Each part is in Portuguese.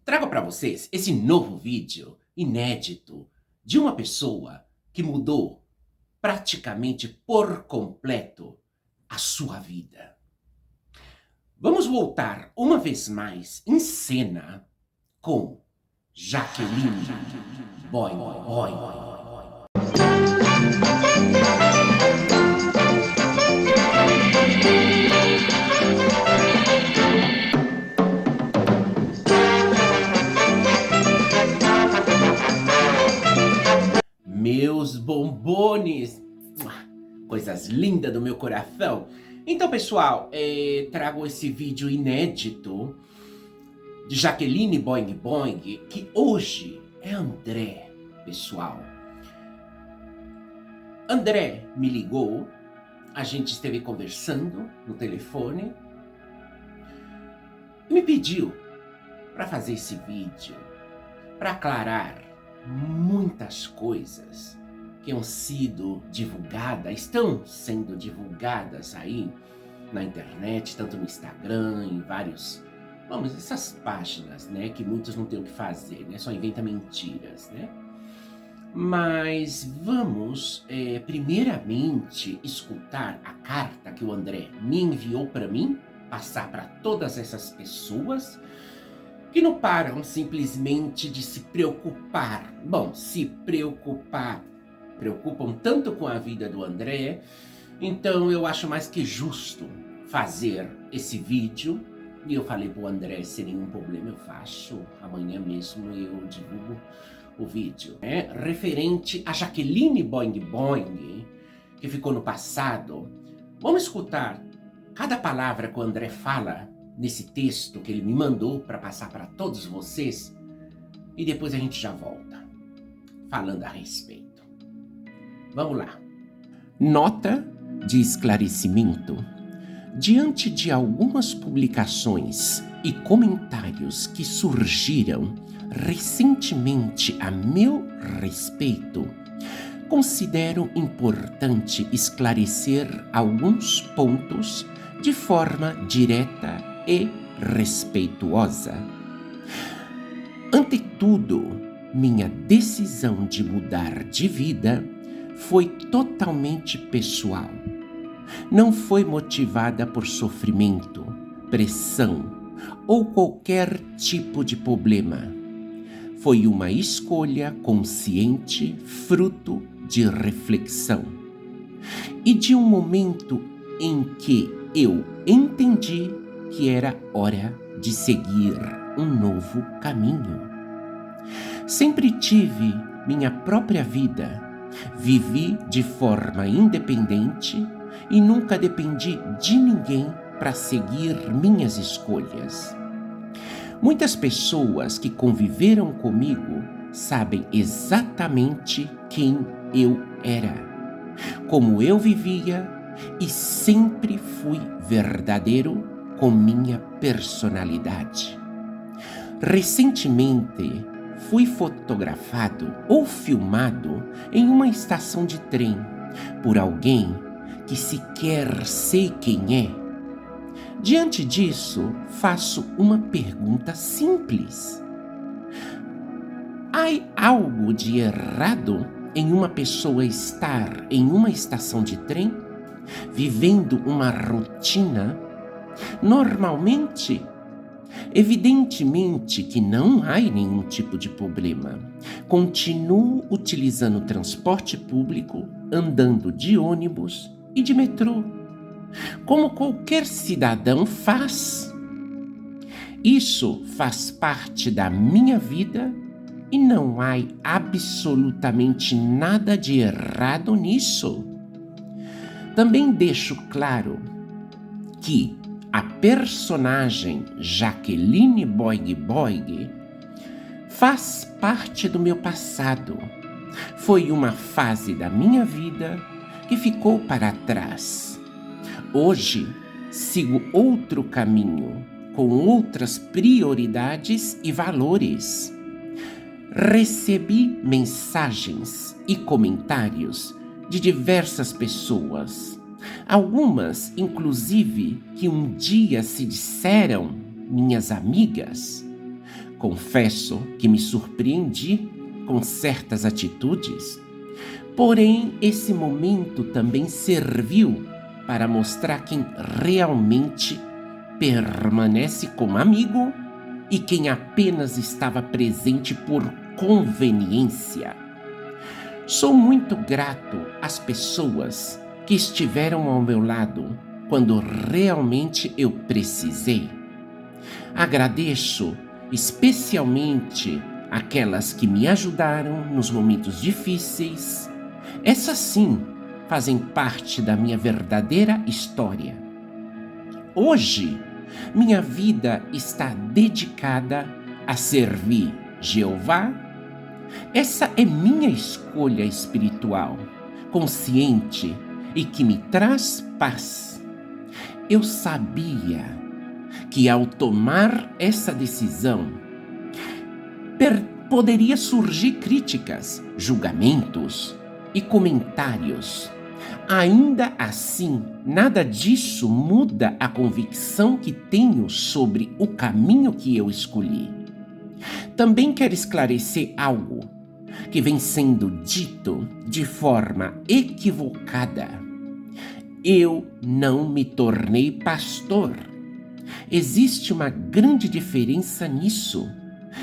Trago para vocês esse novo vídeo inédito de uma pessoa que mudou praticamente por completo a sua vida. Vamos voltar uma vez mais em cena com Jaqueline Boing Boing. Meus bombones, coisas lindas do meu coração. Então, pessoal, trago esse vídeo inédito de Jaqueline Boing Boing, que hoje é André, pessoal. André me ligou, a gente esteve conversando no telefone e me pediu para fazer esse vídeo, para aclarar muitas coisas que estão sendo divulgadas aí na internet, tanto no Instagram, em vários, essas páginas, né, que muitos não têm o que fazer, né, só inventa mentiras, né? Mas vamos, primeiramente, escutar a carta que o André me enviou para mim, passar para todas essas pessoas que não param simplesmente de se preocupar. Preocupam tanto com a vida do André, então eu acho mais que justo fazer esse vídeo. E eu falei pro André, sem nenhum problema eu faço, amanhã mesmo eu divulgo o vídeo. Referente a Jaqueline Boing Boing, que ficou no passado. Vamos escutar cada palavra que o André fala nesse texto que ele me mandou para passar para todos vocês, e depois a gente já volta falando a respeito. Vamos lá. Nota de esclarecimento. Diante de algumas publicações e comentários que surgiram recentemente a meu respeito, considero importante esclarecer alguns pontos de forma direta e respeituosa. Ante tudo, minha decisão de mudar de vida foi totalmente pessoal. Não foi motivada por sofrimento, pressão ou qualquer tipo de problema. Foi uma escolha consciente, fruto de reflexão e de um momento em que eu entendi que era hora de seguir um novo caminho. Sempre tive minha própria vida, vivi de forma independente e nunca dependi de ninguém para seguir minhas escolhas. Muitas pessoas que conviveram comigo sabem exatamente quem eu era, como eu vivia, e sempre fui verdadeiro com minha personalidade. Recentemente, fui fotografado ou filmado em uma estação de trem por alguém que sequer sei quem é. Diante disso, faço uma pergunta simples. Há algo de errado em uma pessoa estar em uma estação de trem, vivendo uma rotina? Normalmente, evidentemente que não há nenhum tipo de problema. Continuo utilizando o transporte público, andando de ônibus e de metrô, como qualquer cidadão faz. Isso faz parte da minha vida e não há absolutamente nada de errado nisso. Também deixo claro que a personagem Jaqueline Boing Boing faz parte do meu passado. Foi uma fase da minha vida que ficou para trás. Hoje, sigo outro caminho, com outras prioridades e valores. Recebi mensagens e comentários de diversas pessoas, algumas, inclusive, que um dia se disseram minhas amigas, Confesso que me surpreendi com certas atitudes, porém esse momento também serviu para mostrar quem realmente permanece como amigo e quem apenas estava presente por conveniência. Sou muito grato às pessoas que estiveram ao meu lado quando realmente eu precisei. Agradeço especialmente aquelas que me ajudaram nos momentos difíceis. Essas sim fazem parte da minha verdadeira história. Hoje, minha vida está dedicada a servir Jeová. Essa é minha escolha espiritual, consciente e que me traz paz. Eu sabia que ao tomar essa decisão, poderia surgir críticas, julgamentos e comentários. Ainda assim, nada disso muda a convicção que tenho sobre o caminho que eu escolhi. Também quero esclarecer algo que vem sendo dito de forma equivocada. Eu não me tornei pastor. Existe uma grande diferença nisso,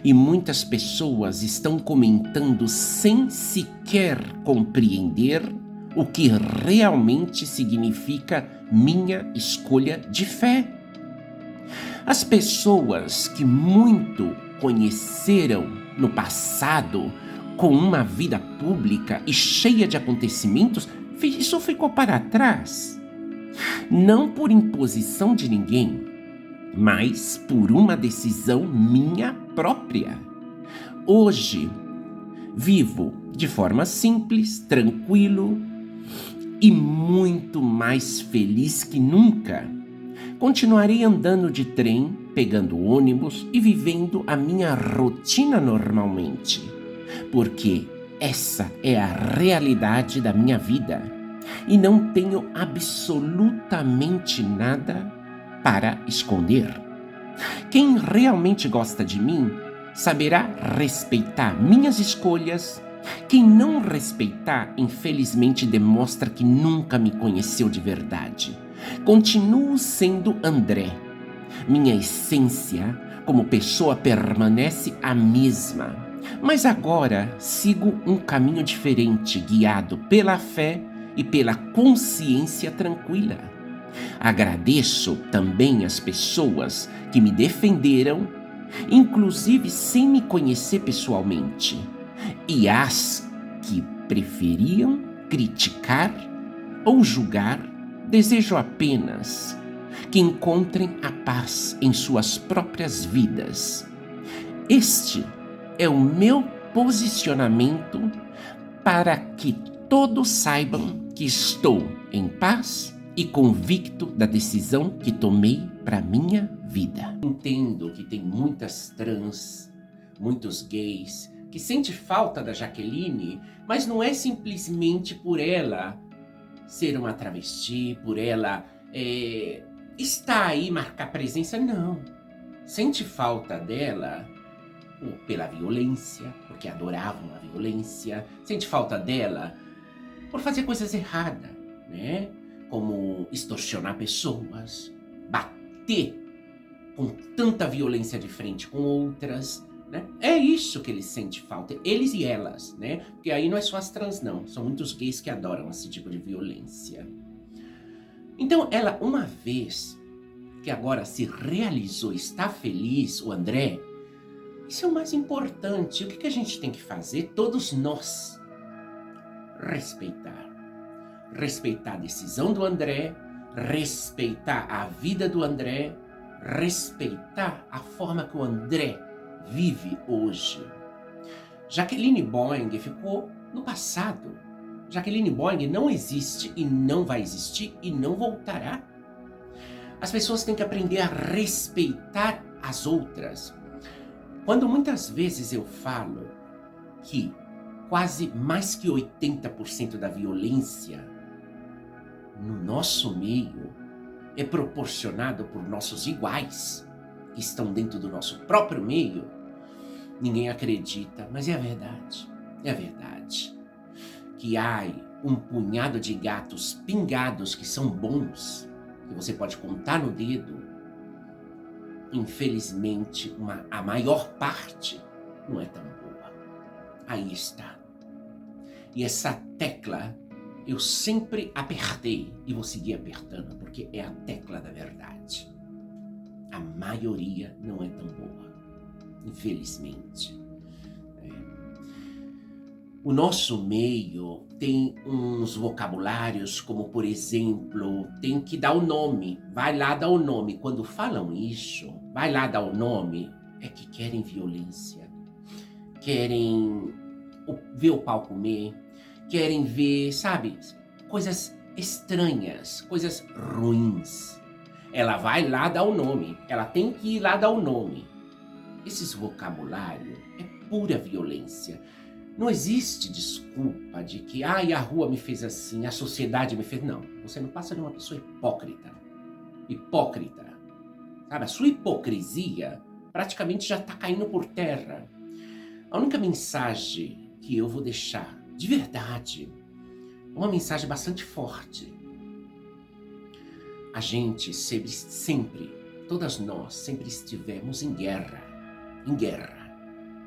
e muitas pessoas estão comentando sem sequer compreender o que realmente significa minha escolha de fé. As pessoas que muito conheceram no passado, com uma vida pública e cheia de acontecimentos, isso ficou para trás. Não por imposição de ninguém, mas por uma decisão minha própria. Hoje, vivo de forma simples, tranquilo e muito mais feliz que nunca. Continuarei andando de trem, pegando ônibus e vivendo a minha rotina normalmente, porque essa é a realidade da minha vida e não tenho absolutamente nada para esconder. Quem realmente gosta de mim saberá respeitar minhas escolhas. Quem não respeitar, infelizmente, demonstra que nunca me conheceu de verdade. Continuo sendo André. Minha essência como pessoa permanece a mesma, mas agora sigo um caminho diferente, guiado pela fé e pela consciência tranquila. Agradeço também as pessoas que me defenderam, inclusive sem me conhecer pessoalmente, e as que preferiam criticar ou julgar. Desejo apenas que encontrem a paz em suas próprias vidas. Este é o meu posicionamento para que todos saibam que estou em paz e convicto da decisão que tomei para minha vida. Entendo que tem muitas trans, muitos gays, que sente falta da Jaqueline, mas não é simplesmente por ela ser uma travesti, por ela estar aí, marcar presença, não. Sente falta dela pela violência, porque adoravam a violência. Sente falta dela por fazer coisas erradas, né? Como extorsionar pessoas, bater com tanta violência de frente com outras, né? É isso que eles sentem falta, eles e elas, né? Porque aí não é só as trans, não. São muitos gays que adoram esse tipo de violência. Então, ela, uma vez que agora se realizou, está feliz, o André, isso é o mais importante. O que a gente tem que fazer? Todos nós. Respeitar. Respeitar a decisão do André, respeitar a vida do André, respeitar a forma que o André vive hoje. Jaqueline Boing ficou no passado. Jaqueline Boing não existe e não vai existir e não voltará. As pessoas têm que aprender a respeitar as outras. Quando muitas vezes eu falo que quase mais que 80% da violência no nosso meio é proporcionado por nossos iguais, que estão dentro do nosso próprio meio, ninguém acredita, mas é a verdade. É a verdade. Que há um punhado de gatos pingados que são bons, que você pode contar no dedo. Infelizmente, a maior parte não é tão boa. Aí está. E essa tecla eu sempre apertei e vou seguir apertando, porque é a tecla da verdade. A maioria não é tão boa, infelizmente. O nosso meio tem uns vocabulários, como por exemplo, tem que dar o nome, vai lá dar o nome. Quando falam isso, vai lá dar o nome, é que querem violência, querem ver o pau comer, querem ver, sabe, coisas estranhas, coisas ruins. Ela vai lá dar o nome, ela tem que ir lá dar o nome. Esses vocabulários é pura violência. Não existe desculpa de que a rua me fez assim, a sociedade me fez. Não, você não passa de uma pessoa hipócrita. Hipócrita. Sabe, a sua hipocrisia praticamente já está caindo por terra. A única mensagem que eu vou deixar, de verdade, uma mensagem bastante forte. A gente sempre, todas nós, sempre estivemos em guerra,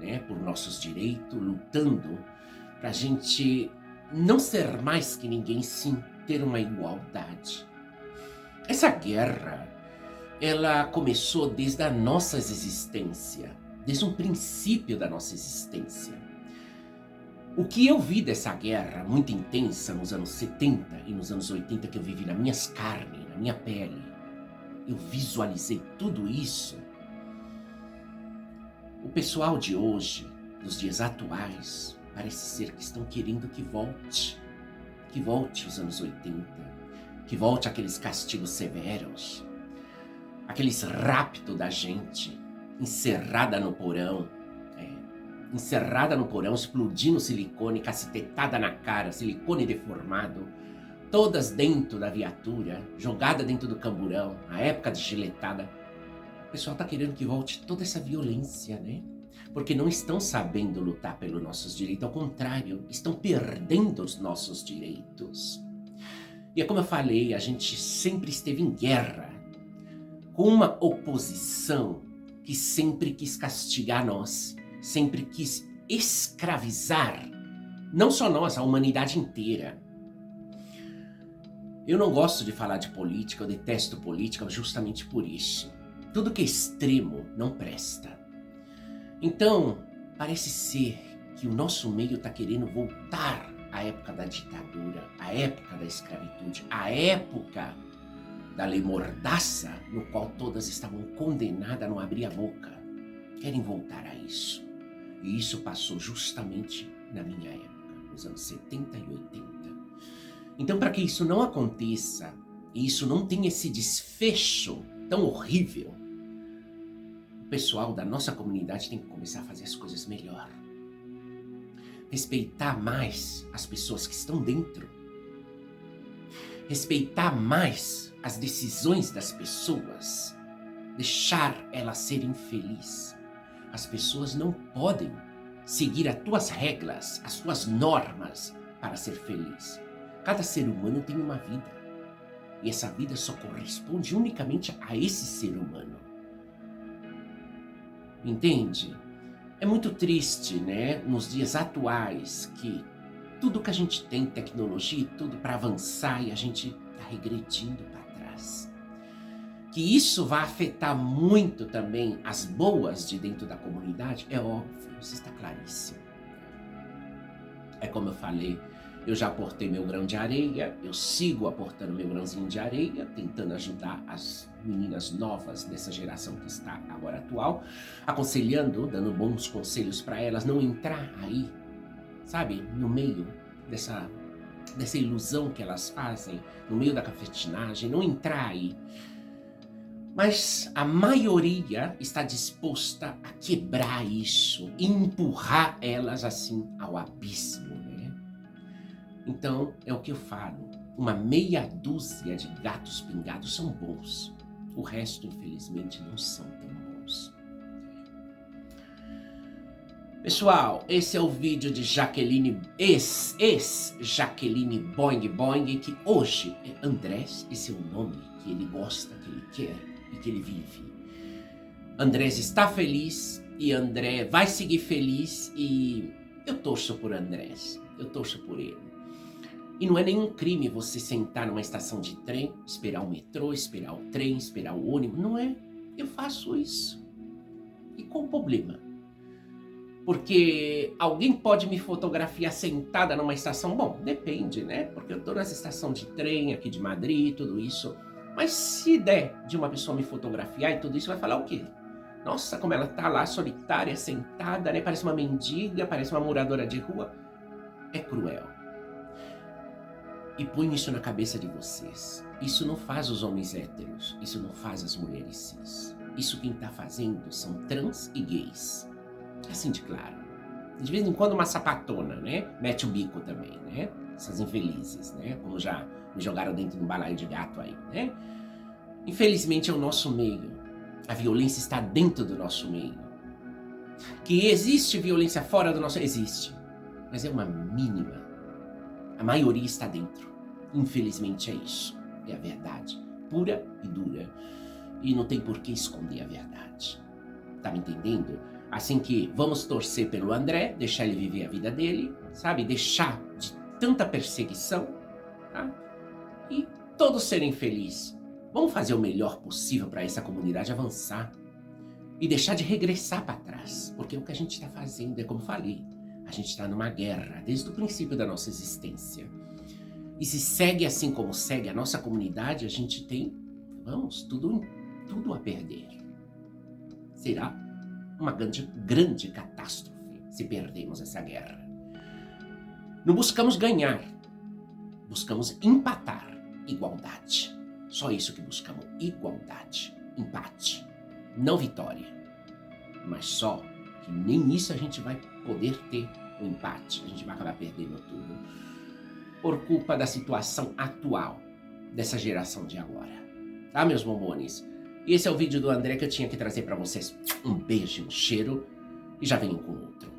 né, por nossos direitos, lutando para a gente não ser mais que ninguém, sim ter uma igualdade. Essa guerra, ela começou desde a nossa existência, desde um princípio da nossa existência. O que eu vi dessa guerra muito intensa nos anos 70 e nos anos 80, que eu vivi nas minhas carnes, na minha pele, eu visualizei tudo isso. O pessoal de hoje, dos dias atuais, parece ser que estão querendo que volte os anos 80, que volte aqueles castigos severos, aqueles raptos da gente, encerrada no porão, explodindo silicone, cacetetada na cara, silicone deformado, todas dentro da viatura, jogada dentro do camburão, a época de giletada. O pessoal tá querendo que volte toda essa violência, né? Porque não estão sabendo lutar pelos nossos direitos, ao contrário, estão perdendo os nossos direitos. E é como eu falei, a gente sempre esteve em guerra, com uma oposição que sempre quis castigar nós, sempre quis escravizar, não só nós, a humanidade inteira. Eu não gosto de falar de política, eu detesto política justamente por isso. Tudo que é extremo não presta. Então, parece ser que o nosso meio está querendo voltar à época da ditadura, à época da escravitude, à época da lei mordaça, no qual todas estavam condenadas a não abrir a boca. Querem voltar a isso. E isso passou justamente na minha época, nos anos 70 e 80. Então, para que isso não aconteça, e isso não tenha esse desfecho tão horrível, o pessoal da nossa comunidade tem que começar a fazer as coisas melhor. Respeitar mais as pessoas que estão dentro. Respeitar mais as decisões das pessoas. Deixar elas serem felizes. As pessoas não podem seguir as tuas regras, as tuas normas para ser feliz. Cada ser humano tem uma vida. E essa vida só corresponde unicamente a esse ser humano. Entende? É muito triste, né? Nos dias atuais, que tudo que a gente tem, tecnologia, tudo para avançar, e a gente está regredindo para trás. Que isso vai afetar muito também as boas de dentro da comunidade, é óbvio, isso está claríssimo. É como eu falei, eu já aportei meu grão de areia, eu sigo aportando meu grãozinho de areia, tentando ajudar as meninas novas dessa geração que está agora atual, aconselhando, dando bons conselhos para elas não entrar aí, sabe, no meio dessa ilusão que elas fazem, no meio da cafetinagem, não entrar aí. Mas a maioria está disposta a quebrar isso e empurrar elas assim ao abismo, né? Então, é o que eu falo. Uma meia dúzia de gatos pingados são bons. O resto, infelizmente, não são tão bons. Pessoal, esse é o vídeo de Jaqueline, ex-Jaqueline Boing Boing, que hoje é Andrés, esse é o nome que ele gosta, que ele quer e que ele vive. Andrés está feliz e André vai seguir feliz e eu torço por Andrés, eu torço por ele. E não é nenhum crime você sentar numa estação de trem, esperar o metrô, esperar o trem, esperar o ônibus, não é? Eu faço isso. E qual o problema? Porque alguém pode me fotografiar sentada numa estação? Bom, depende, né? Porque eu tô nessa estação de trem aqui de Madrid, tudo isso. Mas se der de uma pessoa me fotografiar e tudo isso, vai falar o quê? Nossa, como ela tá lá solitária, sentada, né? Parece uma mendiga, parece uma moradora de rua. É cruel. E põe isso na cabeça de vocês. Isso não faz os homens héteros, isso não faz as mulheres cis. Isso quem tá fazendo são trans e gays. Assim de claro. De vez em quando uma sapatona, né? Mete o bico também, né? Essas infelizes, né? Como já me jogaram dentro de um balaio de gato aí, né? Infelizmente é o nosso meio. A violência está dentro do nosso meio. Que existe violência fora do nosso... Existe. Mas é uma mínima. A maioria está dentro. Infelizmente é isso. É a verdade. Pura e dura. E não tem por que esconder a verdade. Tá me entendendo? Assim que vamos torcer pelo André, deixar ele viver a vida dele, sabe? Deixar de tanta perseguição, tá? E todos serem felizes. Vamos fazer o melhor possível para essa comunidade avançar. E deixar de regressar para trás. Porque o que a gente está fazendo é como falei. A gente está numa guerra desde o princípio da nossa existência. E se segue assim como segue a nossa comunidade, a gente tem, vamos, tudo a perder. Será uma grande catástrofe se perdermos essa guerra. Não buscamos ganhar, buscamos empatar, igualdade. Só isso que buscamos, igualdade, empate, não vitória. Mas só que nem isso a gente vai poder ter o empate, a gente vai acabar perdendo tudo por culpa da situação atual dessa geração de agora. Tá, meus bombones? E esse é o vídeo do André que eu tinha que trazer para vocês. Um beijo, um cheiro e já venho com outro.